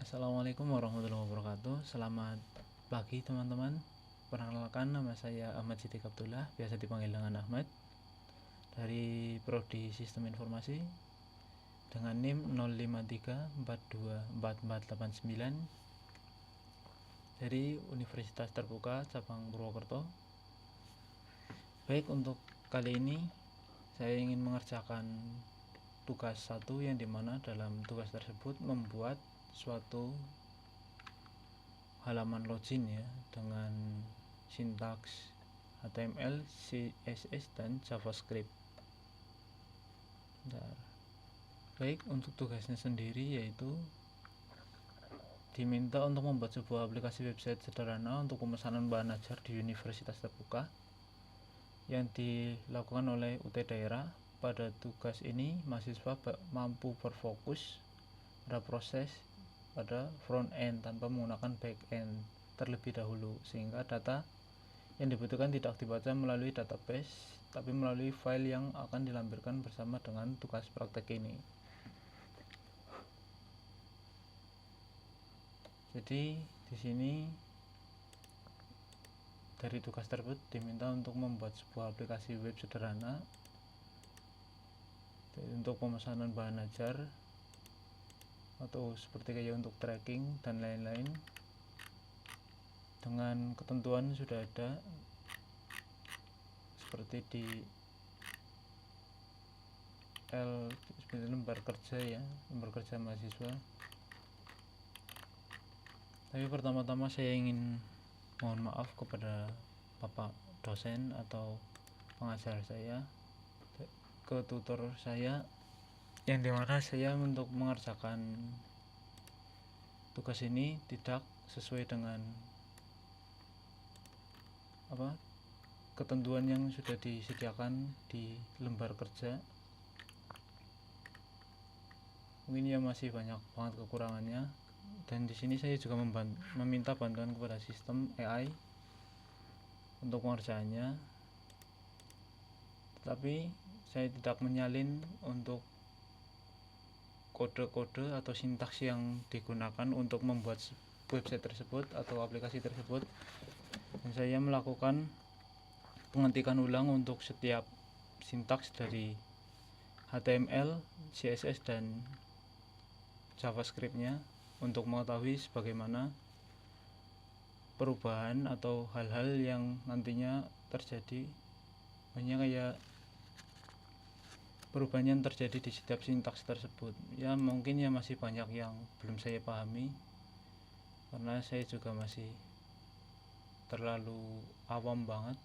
Assalamualaikum warahmatullahi wabarakatuh. Selamat pagi teman-teman. Perkenalkan, nama saya Ahmad Siddiq Abdullah, biasa dipanggil dengan Ahmad, dari Prodi Sistem Informasi dengan NIM 0534244489 dari Universitas Terbuka Cabang Purwokerto. Baik, untuk kali ini saya ingin mengerjakan tugas 1, yang dimana dalam tugas tersebut membuat suatu halaman login ya, dengan sintaks HTML, CSS, dan JavaScript. Bentar. Baik, untuk tugasnya sendiri yaitu diminta untuk membuat sebuah aplikasi website sederhana untuk pemesanan bahan ajar di Universitas Terbuka yang dilakukan oleh UT Daerah. Pada tugas ini mahasiswa mampu berfokus pada proses pada front end tanpa menggunakan back end terlebih dahulu, sehingga data yang dibutuhkan tidak dibaca melalui database tapi melalui file yang akan dilampirkan bersama dengan tugas praktek ini. Jadi di sini dari tugas tersebut diminta untuk membuat sebuah aplikasi web sederhana untuk pemesanan bahan ajar atau seperti kayak untuk tracking dan lain-lain. Dengan ketentuan sudah ada seperti di lembar kerja ya, lembar kerja mahasiswa. Tapi pertama-tama saya ingin mohon maaf kepada Bapak dosen atau pengajar saya, ke tutor saya, yang dimana saya untuk mengerjakan tugas ini tidak sesuai dengan ketentuan yang sudah disediakan di lembar kerja. Mungkin ya masih banyak banget kekurangannya, dan di sini saya juga meminta bantuan kepada sistem AI untuk pengerjaannya, tetapi saya tidak menyalin untuk kode-kode atau sintaks yang digunakan untuk membuat website tersebut atau aplikasi tersebut, dan saya melakukan pengetikan ulang untuk setiap sintaks dari HTML, CSS, dan JavaScript-nya untuk mengetahui bagaimana perubahan atau hal-hal yang nantinya terjadi, banyak kayak perubahan yang terjadi di setiap sintaks tersebut. Ya mungkin ya masih banyak yang belum saya pahami karena saya juga masih terlalu awam banget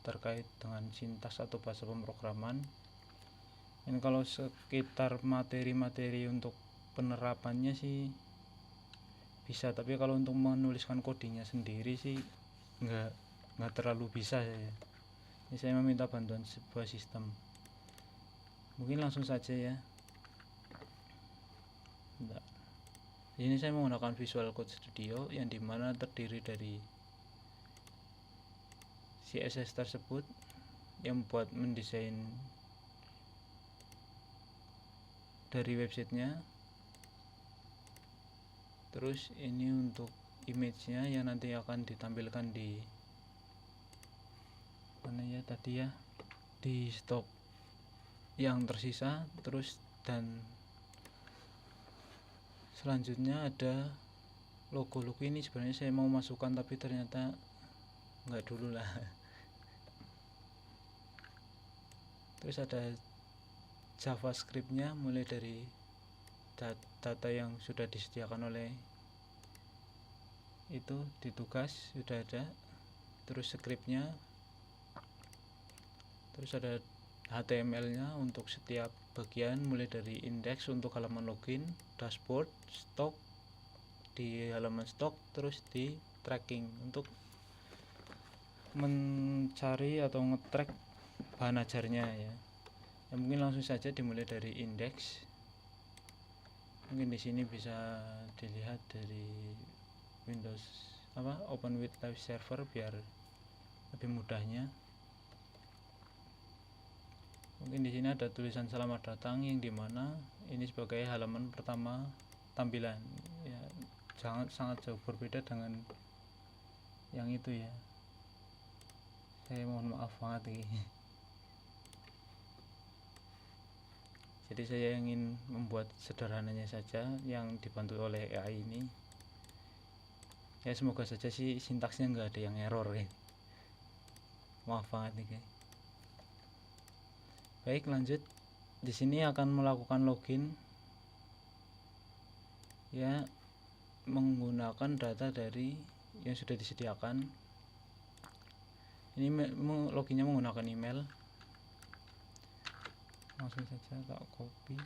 terkait dengan sintaks atau bahasa pemrograman. Dan kalau sekitar materi-materi untuk penerapannya sih bisa, tapi kalau untuk menuliskan codingnya sendiri sih nggak terlalu bisa saya. Ini saya meminta bantuan sebuah sistem. Mungkin langsung saja ya. Ini saya menggunakan Visual Code Studio yang dimana terdiri dari CSS tersebut yang buat mendesain dari websitenya. Terus ini untuk image-nya yang nanti akan ditampilkan di mana ya tadi ya, di stok yang tersisa. Terus dan selanjutnya ada logo ini sebenarnya saya mau masukkan tapi ternyata enggak dulu lah. Terus ada JavaScript-nya mulai dari data yang sudah disediakan oleh itu di tugas sudah ada. Terus script-nya, terus ada HTML-nya untuk setiap bagian, mulai dari index untuk halaman login, dashboard, stok di halaman stok, terus di tracking untuk mencari atau nge-track bahan ajarnya ya. Mungkin langsung saja dimulai dari index. Mungkin di sini bisa dilihat dari Windows Open with Live Server biar lebih mudahnya. Mungkin di sini ada tulisan selamat datang, yang dimana ini sebagai halaman pertama tampilan ya. sangat jauh berbeda dengan yang itu ya. Saya mohon maaf banget ini. Jadi saya ingin membuat sederhananya saja yang dibantu oleh AI ini. Ya semoga saja sih sintaksnya nggak ada yang error ya. Maaf banget nih guys. Baik, lanjut. Di sini akan melakukan login ya, menggunakan data dari yang sudah disediakan. Ini loginnya menggunakan email. Langsung saja tak copy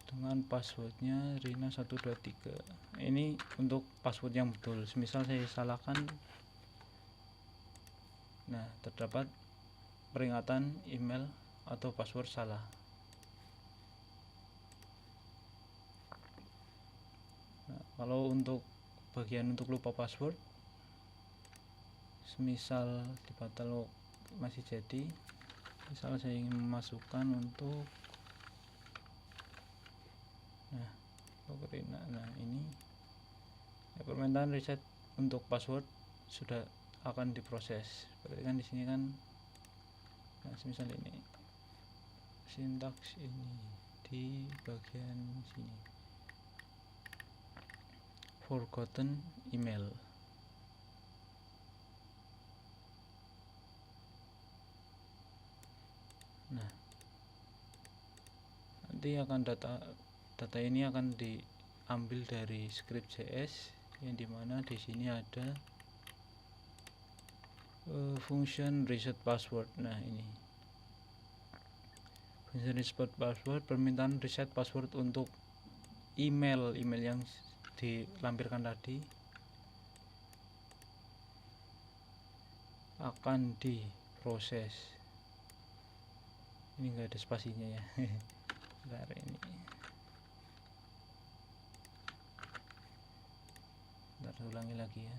dengan passwordnya Rina123. Ini untuk password yang betul. Semisal saya salahkan, nah terdapat peringatan email atau password salah. Nah, kalau untuk bagian untuk lupa password, semisal di katalog masih jadi, misal saya ingin memasukkan untuk nah ini ya, permintaan reset untuk password sudah akan diproses. Berarti kan di sini kan, nah semisal ini sintaks ini di bagian sini forgotten email. Nah nanti akan data ini akan diambil dari script.js yang dimana di sini ada function reset password. Nah ini function reset password, permintaan reset password untuk email yang dilampirkan tadi akan diproses. Ini enggak ada spasinya ya. Bentar ini. Bentar, ulangi lagi ya.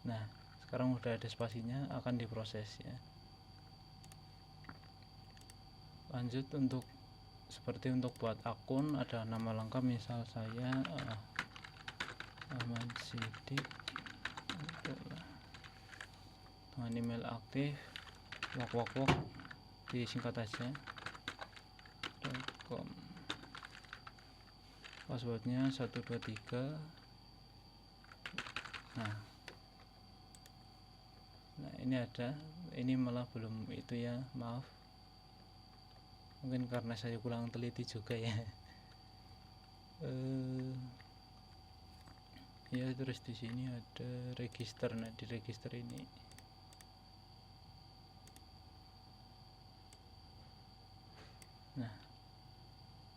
Nah, sekarang udah ada spasinya, akan diproses ya. Lanjut, untuk seperti untuk buat akun ada nama lengkap, misal saya Ahmad Sidik dengan email aktif wok disingkat aja .com, passwordnya 123. Nah ini ada, ini malah belum itu ya, maaf, mungkin karena saya kurang teliti juga ya. Ya terus di sini ada register. Nah di register ini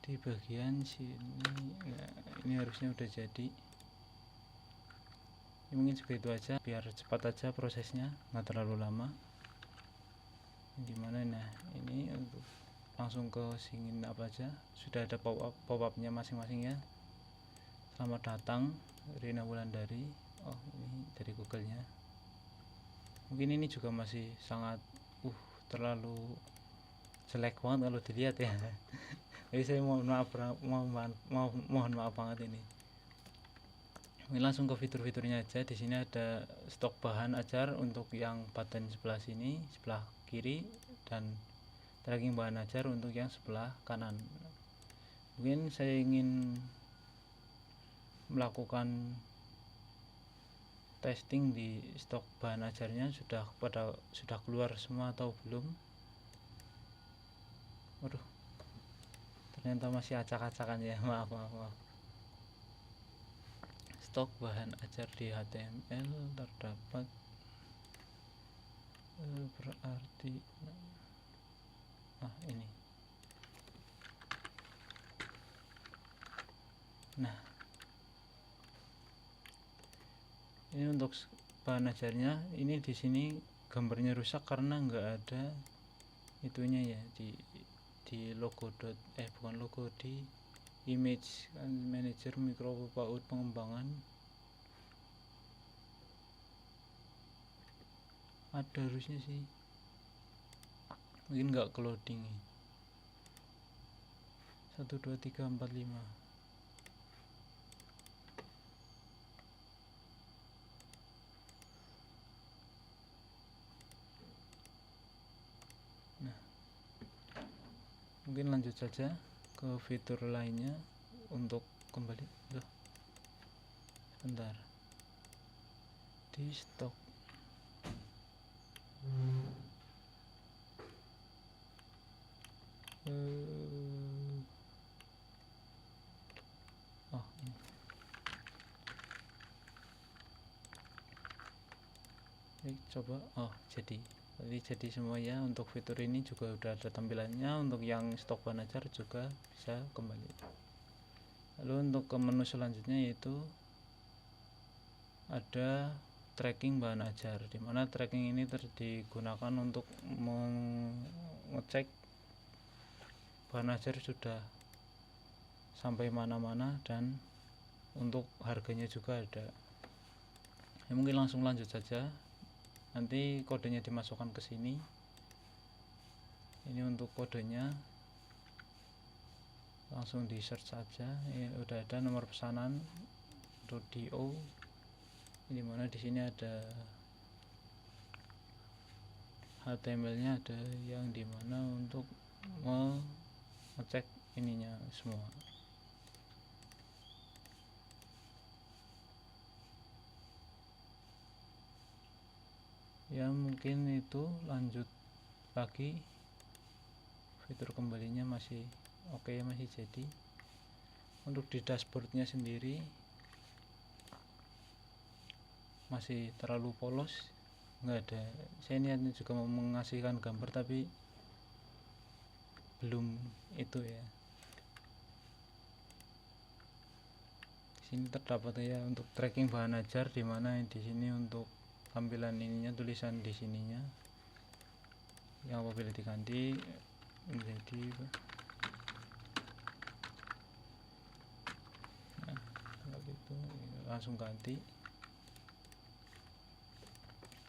di bagian sini, nah, ini harusnya udah jadi. Ini mungkin juga itu aja biar cepat aja prosesnya, nggak terlalu lama. Dimana nah ini untuk langsung ke singin apa aja, sudah ada pop-up-nya masing-masing ya. Selamat datang Rina Wulandari. Oh ini dari Google-nya. Mungkin ini juga masih sangat terlalu jelek banget kalau dilihat ya. Jadi saya mohon maaf banget ini. Langsung ke fitur-fiturnya aja. Di sini ada stok bahan ajar untuk yang button sebelah sini, sebelah kiri, dan tracking bahan ajar untuk yang sebelah kanan. Mungkin saya ingin melakukan testing di stok bahan ajarnya sudah keluar semua atau belum. Waduh, ternyata masih acak-acakan ya. Maaf. Stok bahan ajar di HTML terdapat berarti ini. Nah ini untuk bahan ajarnya, ini di sini gambarnya rusak karena nggak ada itunya ya di logo bukan logo, di image manager mikro PAUD pengembangan ada harusnya sih, mungkin nggak ke loading. 1 2 3 4 5 Mungkin lanjut saja ke fitur lainnya. Untuk kembali sebentar di stok. Ini. Coba jadi semua ya. Untuk fitur ini juga udah ada tampilannya. Untuk yang stok bahan ajar juga bisa kembali. Lalu untuk ke menu selanjutnya yaitu ada tracking bahan ajar, dimana tracking ini digunakan untuk mengecek bahan ajar sudah sampai mana-mana dan untuk harganya juga ada. Mungkin langsung lanjut saja. Nanti kodenya dimasukkan ke sini. Ini untuk kodenya, langsung di search saja. Udah ada nomor pesanan .do, dimana di sini ada HTML-nya, ada yang dimana untuk mengecek ininya semua. Ya mungkin itu. Lanjut lagi, fitur kembalinya masih oke ya, masih jadi. Untuk di dashboardnya sendiri masih terlalu polos, nggak ada. Saya niatnya juga mau mengasihkan gambar tapi belum itu ya. Sini terdapat ya untuk tracking bahan ajar, dimana di sini untuk tampilan ininya, tulisan di sininya yang apabila diganti menjadi itu langsung ganti.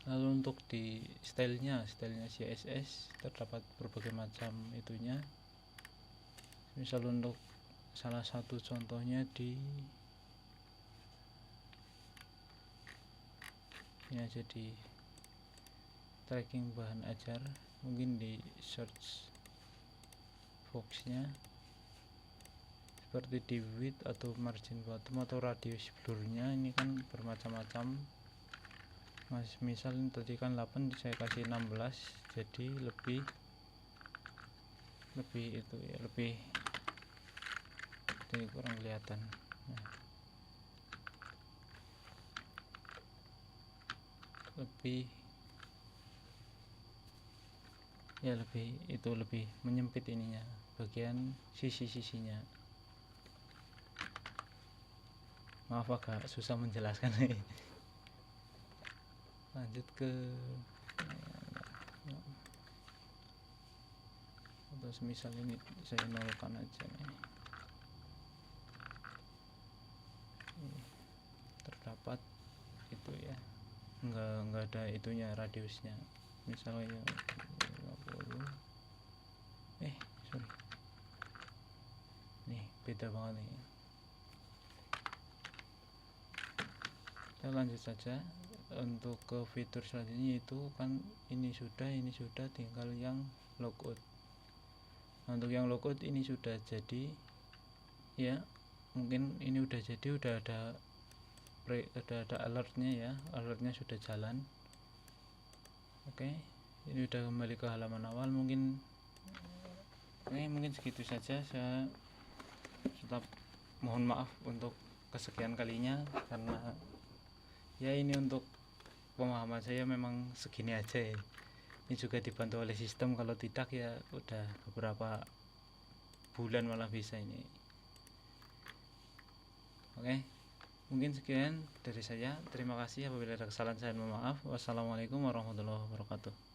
Lalu untuk di stylenya CSS terdapat berbagai macam itunya. Misal untuk salah satu contohnya di ini aja, di tracking bahan ajar, mungkin di search boxnya seperti di width atau margin bottom atau radius blurnya. Ini kan bermacam-macam. Misal tadi kan 8, saya kasih 16, jadi lebih itu ya, lebih jadi kurang kelihatan. Lebih menyempit ininya, bagian sisi-sisinya. Maaf agak susah menjelaskan. Lanjut ke atau semisal ini saya nolkan aja nih. Terdapat itu ya, enggak ada itunya, radiusnya. Misalnya 50, sorry, nih beda banget nih. Kita lanjut saja untuk ke fitur selanjutnya, itu kan ini sudah tinggal yang logout. Untuk yang logout ini sudah jadi ya, mungkin ini udah jadi, udah ada alertnya ya, alertnya sudah jalan. Oke, ini udah kembali ke halaman awal. Mungkin segitu saja. Saya tetap mohon maaf untuk kesekian kalinya, karena ya ini untuk pemahaman saya memang segini aja ya. Ini juga dibantu oleh sistem, kalau tidak ya udah beberapa bulan malah bisa ini. Oke, mungkin sekian dari saya. Terima kasih. Apabila ada kesalahan saya mohon maaf. Wassalamualaikum warahmatullahi wabarakatuh.